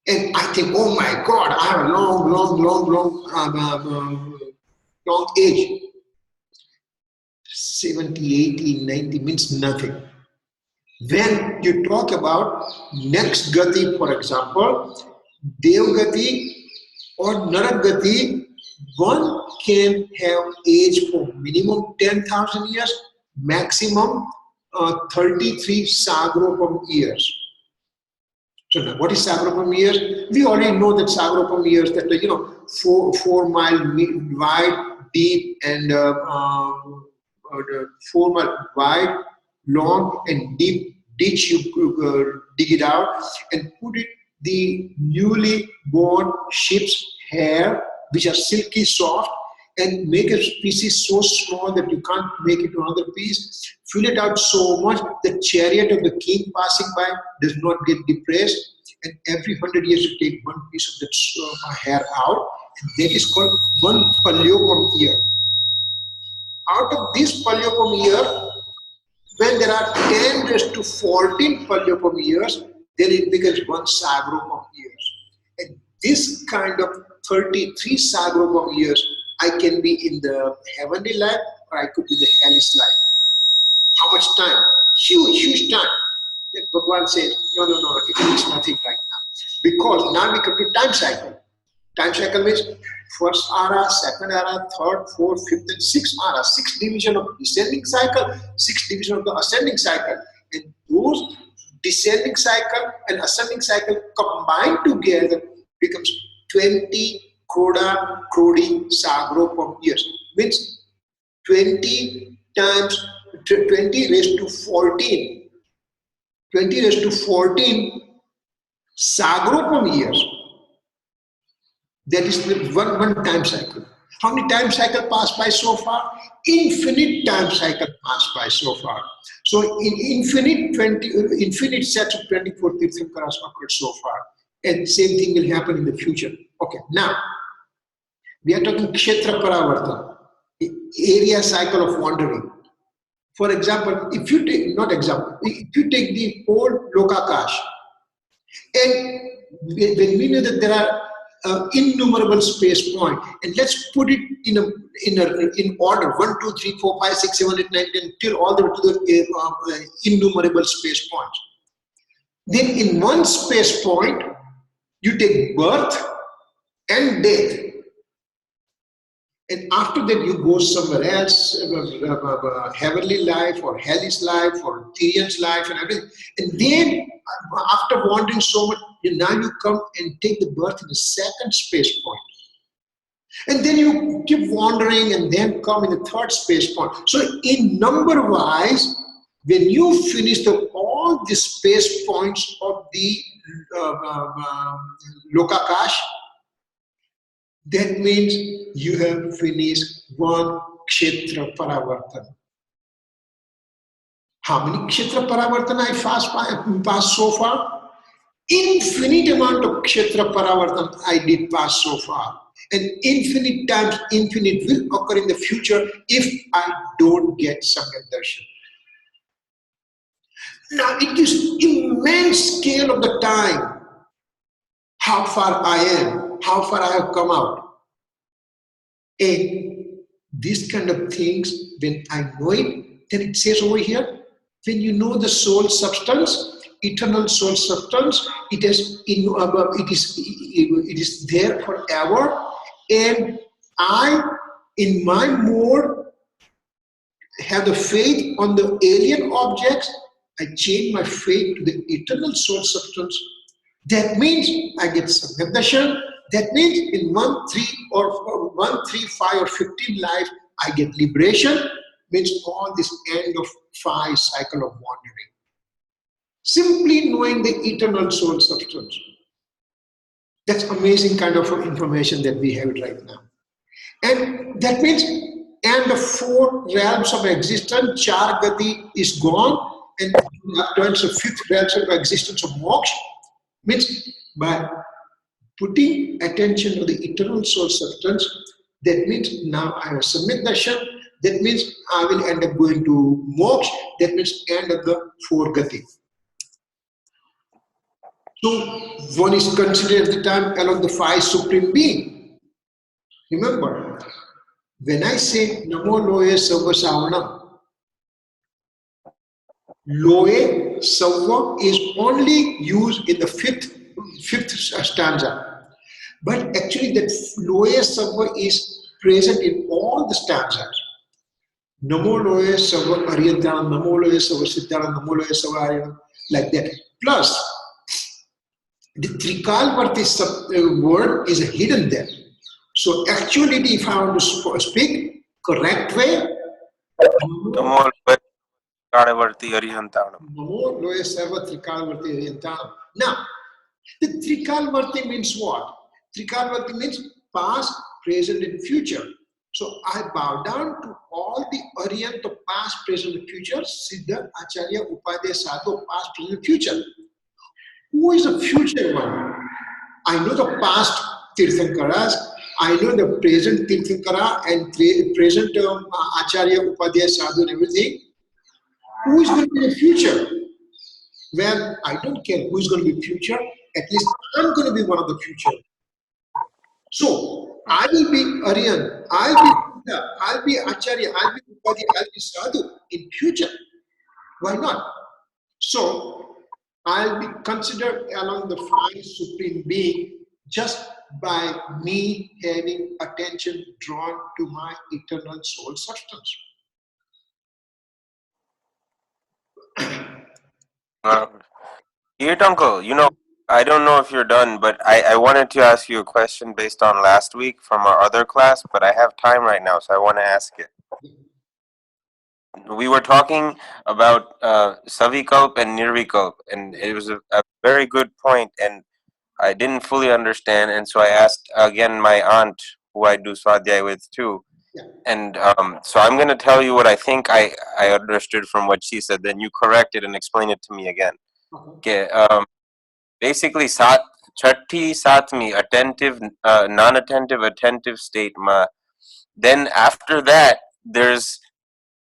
And I think, oh my God, I have a long age. 70, 80, 90 means nothing. When you talk about next gati, for example, Devgati or Naragati, one can have age for minimum 10,000 years, maximum 33 Sagropam years. So now, what is Sagropam years? We already know that Sagropam years, that 4 mile wide, deep, and 4 mile wide, long and deep ditch. You dig it out and put it the newly born sheep's hair, which are silky soft, and make a species so small that you can't make it to another piece. Fill it out so much the chariot of the king passing by does not get depressed, and every 100 years you take one piece of that hair out That is called 1 year. Out of this year, when there are 10 raised to 14 years, then it becomes 1 years. And this kind of 33 years, I can be in the heavenly life or I could be in the hellish life. How much time? Huge time. Then Bhagavan says, no, it means nothing right now. Because now we come to time cycle. Time cycle means first ara, second ara, third, fourth, fifth, and sixth ara. Six division of descending cycle, six division of the ascending cycle. And those descending cycle and ascending cycle combined together becomes 20 crodi sagropam years. Means 20 times 20 raised to 14. 20 raised to 14 sagropam years. That is the one time cycle. How many time cycle passed by so far? Infinite time cycle passed by so far. So in infinite sets of 24 Tirthankaras occurred so far. And same thing will happen in the future. Okay, now we are talking Kshetra Paravartan, area cycle of wandering. For example, if you take the whole Lokakash, and when we know that there are innumerable space points, and let's put it in order 1, 2, 3, 4, 5, 6, 7, 8, 9, 10 till all the way to the innumerable space points. Then in one space point, you take birth and death. And after that, you go somewhere else, heavenly life or hellish life or Tyrion's life and everything. And then, after wandering so much, now you come and take the birth in the second space point. And then you keep wandering and then come in the third space point. So, in number wise, when you finish all the space points of the Lokakash, that means you have finished one Kshetra Paravartan. How many Kshetra Paravartan I passed so far? Infinite amount of Kshetra Paravartan I did pass so far. And infinite times infinite will occur in the future if I don't get Samyak Darshan. Now it gives immense scale of the time. How far I am, how far I have come out. And these kind of things, when I know it, then it says over here, when you know the soul substance, eternal soul substance, it is there forever. And I, in my mode, have the faith on the alien objects. I change my faith to the eternal soul substance. That means I get Samyak Darshan. That means in 1, 3, or 1, 3, 5, or 15 life, I get liberation. Means all this end of 5 cycle of wandering. Simply knowing the eternal soul substance. That's amazing kind of information that we have right now. And that means, and the 4 realms of existence, Char Gati is gone, and turns the 5th realms of existence of moksha. Means by putting attention to the eternal soul substance, that means now I have Samyak Darshan, that means I will end up going to moksha, that means end of the 4 gati. So one is considered at the time along the 5 supreme being. Remember, when I say Namo Loye Sarva Savanam, Loye Sarva is only used in the fifth stanza. But actually that Loye Sarva is present in all the stanzas. Namo Loye Sarva Aryantam, Namo Loye Sarva Siddharam, Namo Loye Sarva Aryantam, like that. Plus, the Trikalvarti word is hidden there. So actually, if I want to speak correct way, Namo Trikalvarti Arihantanam. Namo Loye Sarva Trikalvarti Ariyantanam. Now, the Trikalvarti means what? Trikalvarti means past, present, and future. So I bow down to all the Arihant of past, present, and future, Siddha, Acharya, Upadhyaya, Sadhu, past, present, and future. Who is the future one? I know the past Tirthankaras, I know the present Tirthankara and present Acharya, Upadhyaya, Sadhu and everything. Who is going to be the future? Well, I don't care who is going to be future. At least I'm going to be one of the future. So I will be Aryan, I'll be Buddha, I'll be Acharya, I'll be Upadhyaya, I'll be Sadhu in future. Why not? So I'll be considered along the five supreme being just by me having attention drawn to my eternal soul substance. Dear Uncle, I don't know if you're done, but I wanted to ask you a question based on last week from our other class, but I have time right now, so I want to ask it. We were talking about Savikalp and Nirvikalp, and it was a very good point, and I didn't fully understand, and so I asked again my aunt, who I do Swadhyay with too, Yeah. and so I'm going to tell you what I think I understood from what she said, then you correct it and explain it to me again. Okay. Basically, chatti satmi, attentive, non-attentive, attentive state ma. Then after that, there's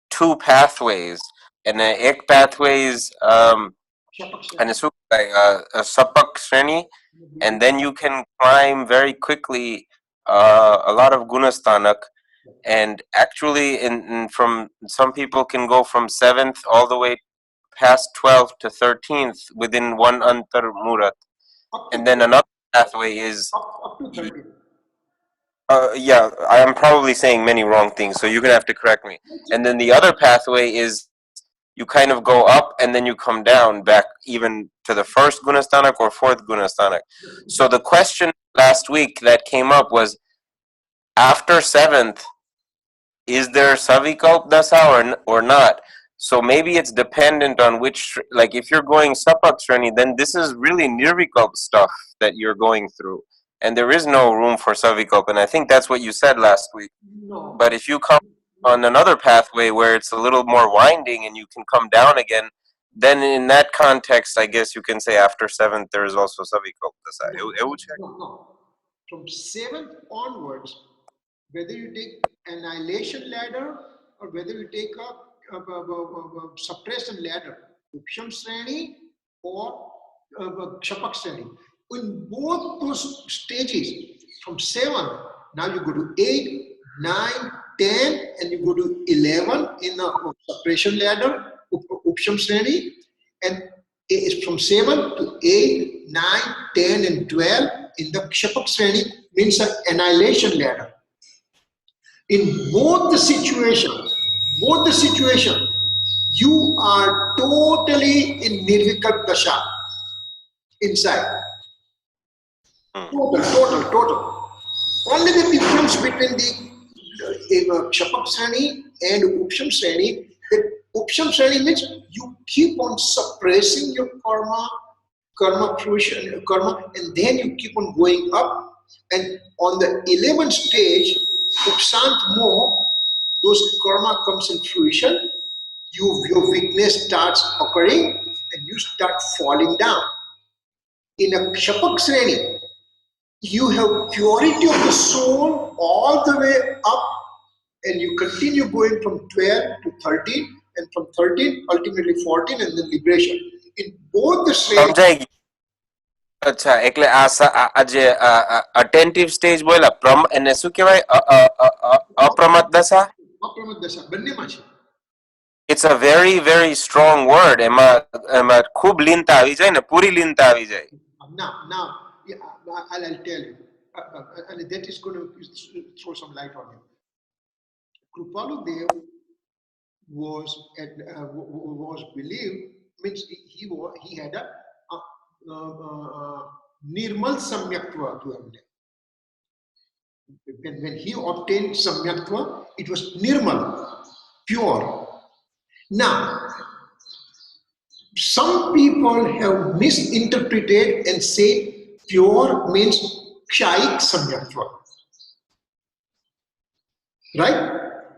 two pathways, and ek pathway is and a sapak shreni, and then you can climb very quickly a lot of gunastanak, and actually from some people can go from 7th all the way past 12th to 13th within one antar murat, and then another pathway is up to 30. yeah, I am probably saying many wrong things, so you're gonna have to correct me. And then the other pathway is you kind of go up and then you come down back even to the first gunastanak or fourth gunastanak. So the question last week that came up was, after 7th, is there Savikalp Dasa or not? So maybe it's dependent on which, like if you're going Sapak Shreni, then this is really Nirvikalp stuff that you're going through. And there is no room for Savikalp, and I think that's what you said last week. No. But if you come on another pathway where it's a little more winding and you can come down again, then in that context, I guess you can say after 7th there is also Savikalp Dasa. No. From 7th onwards, whether you take annihilation ladder or whether you take a suppression ladder, Upsham Sreni or Shapak Sreni, in both those stages, from 7, now you go to 8, 9, 10, and you go to 11 in the suppression ladder, Upsham Sreni, and it's from 7 to 8, 9, 10, and 12 in the Shapak Sreni, means an annihilation ladder. In both the situation, you are totally in Nirvikalp Dasha inside. Total. Only the difference between the Shapak Sreni and Upsham Sreni, that Upsham Sreni means you keep on suppressing your karma fruition, and then you keep on going up. And on the 11th stage, Upsant Mo, those karma comes in fruition, your weakness starts occurring, and you start falling down. In a Shapak Sreni, you have purity of the soul all the way up, and you continue going from 12 to 13, and from 13 ultimately 14, and then liberation. In both the Sreni. અચ્છા એટલે આ જે attentive stage બોલા એને શું કહેવાય અપ્રમત દશા. અપ્રમત દશા બંનેમાં છે. It's a very very strong word. એમાં ખૂબ લીનતા આવી જાય ને, પૂરી લીનતા આવી જાય. Now, yeah, I'll tell you, and that is going to throw some light on you. Kripalu Dev was believed, means he had a Nirmal Samyaktva to him. When he obtained Samyaktva, it was Nirmal, pure. Now, some people have misinterpreted and say pure means Kshayik Samyaktva. Right?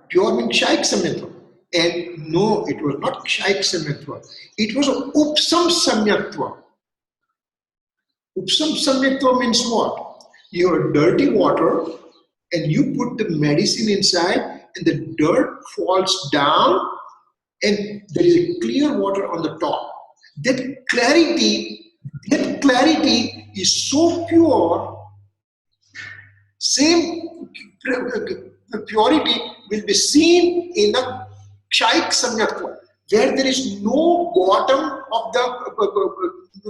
Pure means Kshayik Samyaktva. And no, it was not Kshayik Samyaktva. It was Upsam Samyaktva. Upsam Samyaktva means what? You have dirty water and you put the medicine inside, and the dirt falls down, and there is a clear water on the top. That clarity is so pure. Same purity will be seen in a Kshaik Samyakva, where there is no bottom of the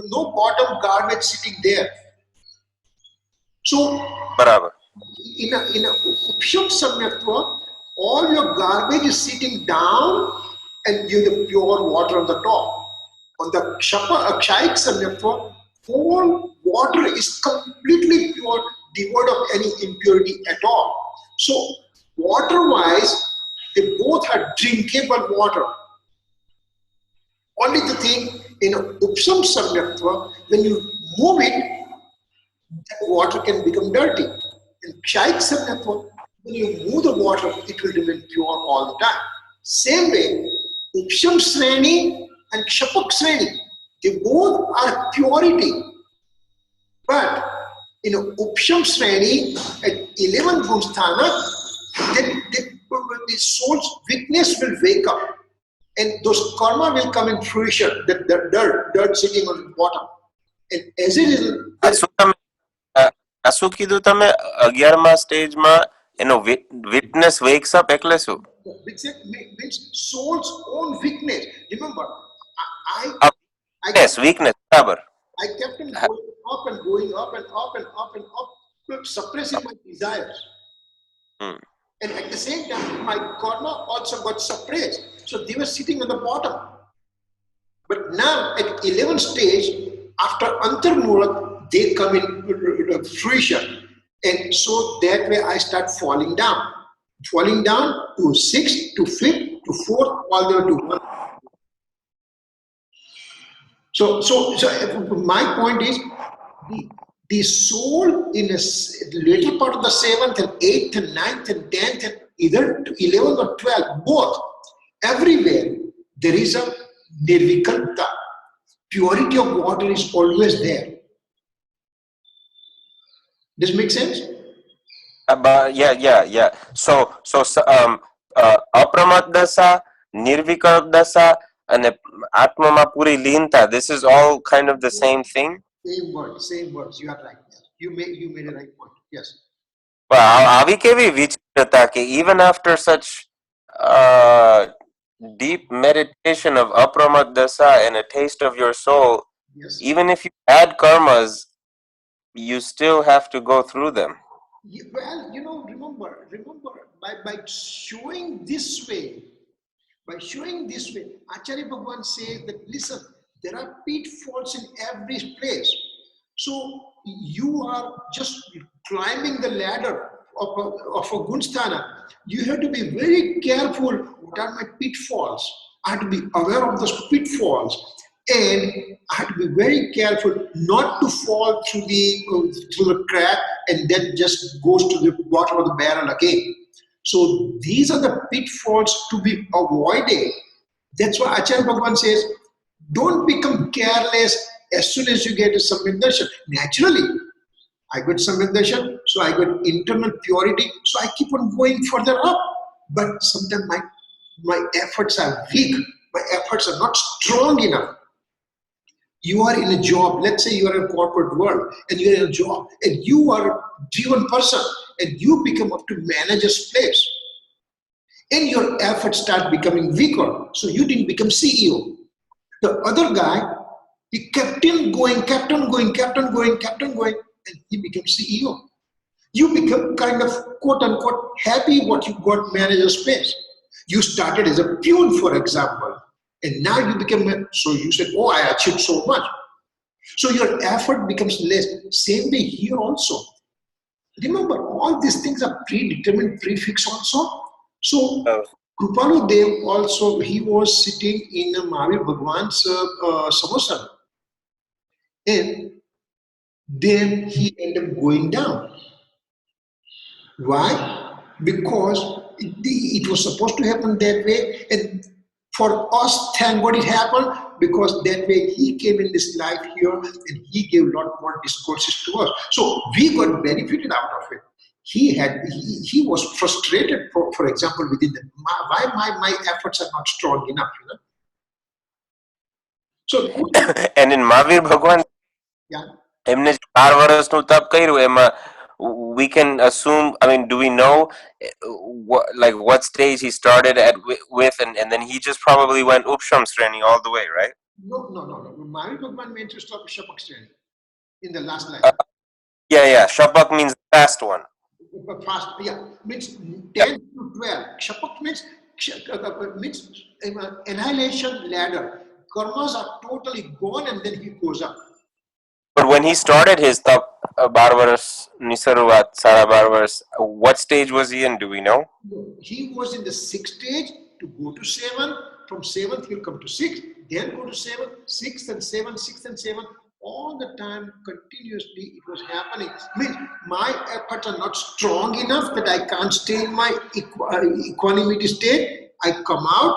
no bottom garbage sitting there. So Barabar. in a Upsham Samyakva, all your garbage is sitting down and you have pure water on the top. On the Kshaik Samyakva, all water is completely pure, devoid of any impurity at all. So, water-wise, they both are drinkable water. Only the thing in Upsam Samyaktva, when you move it, that water can become dirty. In Kshaik Samyaktva, when you move the water, it will remain pure all the time. Same way, Upsham Sreni and Kshapak Sreni, they both are purity. But in Upsham Sreni, at 11th Gunsthana, the soul's weakness will wake up. And those karma will come in fruition, the dirt sitting on the bottom. And as it is... શું કીધું તમે 11મા સ્ટેજમાં એનો witness wakes up એટલે શું? Means soul's own weakness. Remember, yes, weakness, બરાબર. I kept on going up and going up and up and up and up, suppressing my desires. And at the same time, my karma also got suppressed. So they were sitting on the bottom. But now at 11th stage, after Antarmurat, they come in fruition. And so that way I start falling down to 6th, to 5th, to 4th, all the way to 1. So my point is, the soul in a later part of the 7th and 8th and 9th and 10th and either 11th or 12th, both, everywhere there is a nirvikalpta. Purity of water is always there. Does it make sense? Yeah. So apramat dasa, nirvikalp dasa, and atmama puri linta. This is all kind of the same thing. Same words. You are right. You made a right point. Yes. Well, avi kevi vichitrata ke even after such deep meditation of apramat dasa and a taste of your soul, yes, even if you add karmas, you still have to go through them. Well, remember, by showing this way, Acharya Bhagavan says that, listen, there are pitfalls in every place. So you are just climbing the ladder of a Gunsthana. You have to be very careful. What are my pitfalls? I have to be aware of those pitfalls. And I have to be very careful not to fall through the crack and then just goes to the bottom of the barrel again. So these are the pitfalls to be avoided. That's why Acharya Bhagavan says, don't become careless as soon as you get a Samyak Darshan. Naturally, I got Samyak Darshan, so I got internal purity, so I keep on going further up. But sometimes my efforts are weak. My efforts are not strong enough. You are in a job, let's say you are in a corporate world and you are in a job and you are a driven person and you become up to manager's place and your efforts start becoming weaker. So you didn't become CEO. The other guy, he kept on going and he became CEO. You become kind of quote unquote happy what you got manager's place. You started as a peon, for example. And now you become, so you said, oh, I achieved so much. So your effort becomes less. Same way here also. Remember, all these things are predetermined, prefix also. So Kripalu Dev also, he was sitting in Mahavir Bhagwan's Samosar. And then he ended up going down. Why? Because it was supposed to happen that way. And for us, thank God it happened, because that way he came in this life here and he gave a lot more discourses to us. So we got benefited out of it. he was frustrated, for example, within the, why my efforts are not strong enough, So, And in Mahavir Bhagwan, yeah. એમને જે 12 વર્ષનું તપ કર્યું એમાં we can assume, I mean, do we know what stage he started at with, and then he just probably went upsham sreni all the way, right? No. Mahavir Bhagwan meant to stop Shapak Shreni in the last line. Yeah. Shapak means the fast one. Fast, yeah, means 10 Yeah. to 12. Shapak means annihilation ladder. Karmas are totally gone and then he goes up. But when he started his tap, 12 વર્ષ ની શરૂઆત, 12.5 વર્ષ, what stage was he in? Do we know? He was in the 6th stage to go to 7. From 7th he'll come to 6, then go to 7, 6th and 7, 6th and 7. All the time, continuously, it was happening. Means my efforts are not strong enough that I can't stay in my equanimity state. I come out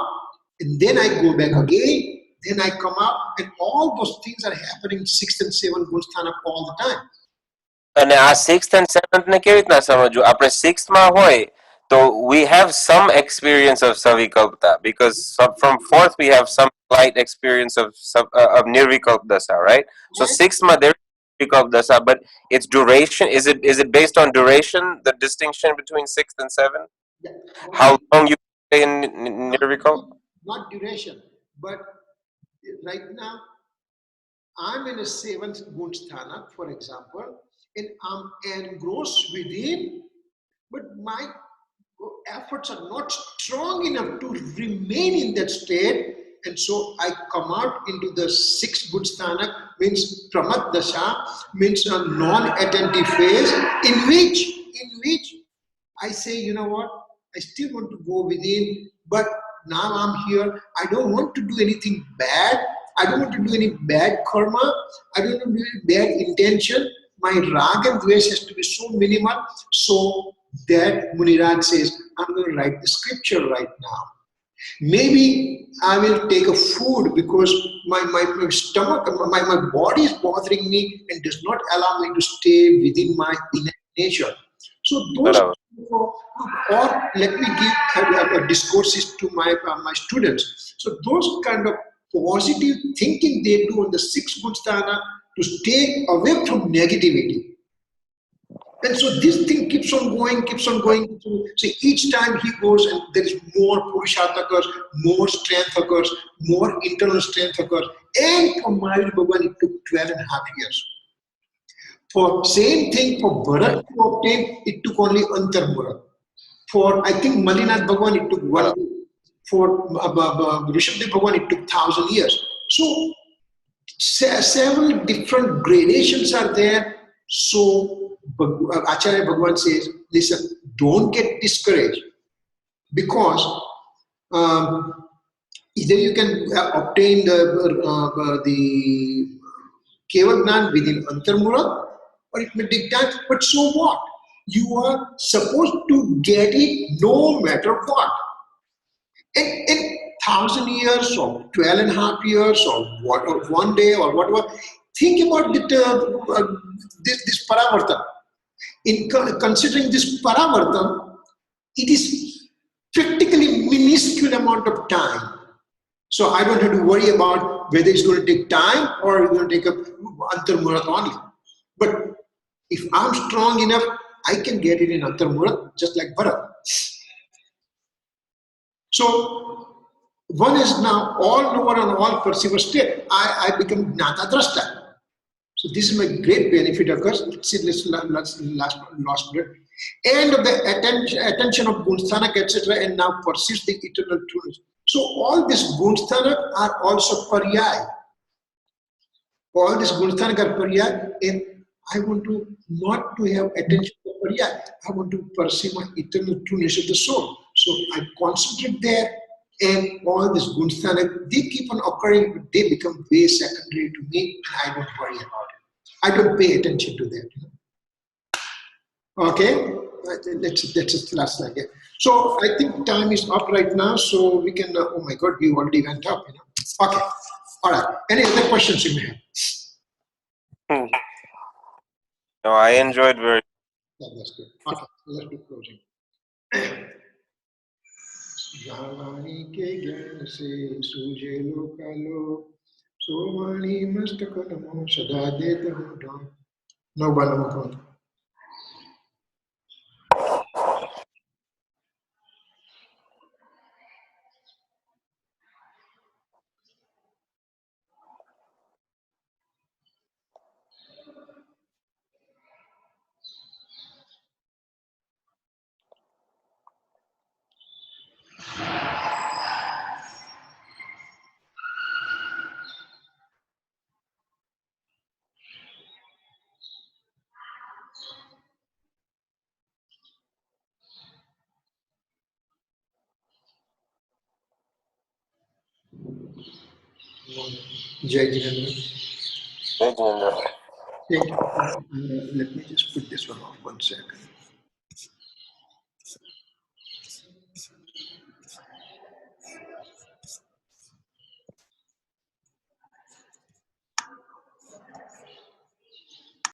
and then I go back again. Then I come out, and all those things are happening 6th and 7th Gunasthana all the time. અને આ 6th and 7th ને કેવી રીતના સમજવું? આપણે 6th માં હોય તો we have some experience of savikalpta, because from 4th we have some slight experience of nirvikalp dasa, right? So 6th ma there is nirvikalp dasa, but its duration, is it based on duration, the distinction between 6th and 7th? Yeah. How long you stay in nirvikalp? Not duration, but right now I'm in a 7th Gunasthana, for example, and I'm engrossed within, but my efforts are not strong enough to remain in that state, and so I come out into the 6th Gunasthana, means Pramat Dasha, means a non-attentive phase, in which I say, you know what, I still want to go within, but now I'm here, I don't want to do anything bad, I don't want to do any bad karma, I don't want to do any bad intention, my rag and dvesh has to be so minimal, so that Muniraj says, I'm going to write the scripture right now. Maybe I will take a food because my stomach, my body is bothering me and does not allow me to stay within my inner nature. So those, or let me give discourses to my students. So those kind of positive thinking they do on the 6th Gunasthana to stay away from negativity. And so this thing keeps on going. So each time he goes and there is more Purushartha occurs, more strength occurs, more internal strength occurs. And for Mahavir Bhagwan, it took 12.5 years. For same thing for Bharat to obtain, it took only Antarmurat. For, I think, Malinath Bhagwan, it took 1 year. For Rishabdev Bhagwan, it took 1,000 years. So several different gradations are there. So Acharya Bhagwan says, listen, don't get discouraged, because either you can obtain the Keval Gnan within Antarmurat, or it may take time, but so what? You are supposed to get it no matter what. And 1,000 years or 12.5 years or what, or 1 day or whatever, think about this paravartan. In considering this paravartan, it is practically minuscule amount of time. So I don't have to worry about whether it's going to take time or it's going to take up Antarmurat only. But if I'm strong enough, I can get it in Antarmurat just like Bharat. So one is now all knower and all perceiver state. I become Gnata Drashta. So this is my great benefit occurs. Let's see this last bit. And the attention of Gunasthanak, etc. and now perceives the eternal truth. So all these Gunasthanak are also paryay. All these Gunasthanak are paryay, and I want to not to have attention to paryay. I want to perceive my eternal trueness of the soul. So I concentrate there, and all these Gunasthanak, they keep on occurring, but they become way secondary to me, and I don't worry about it. I don't pay attention to that. Okay, that's just the last slide. Yeah. So I think time is up right now, so we can. Oh my God, we already went up. Okay, all right. Any other questions you may have? No, I enjoyed very. Yeah, that's good. Okay, let's do closing. जहाँ वाणी के ज्ञान से सूझे लोकालो सो वाणी मस्तक नमो सदा देत हो ढाक नौ बार नमो करो जय Jinendra Jai Jinendra. Thank you. Let me just put this one off 1 second.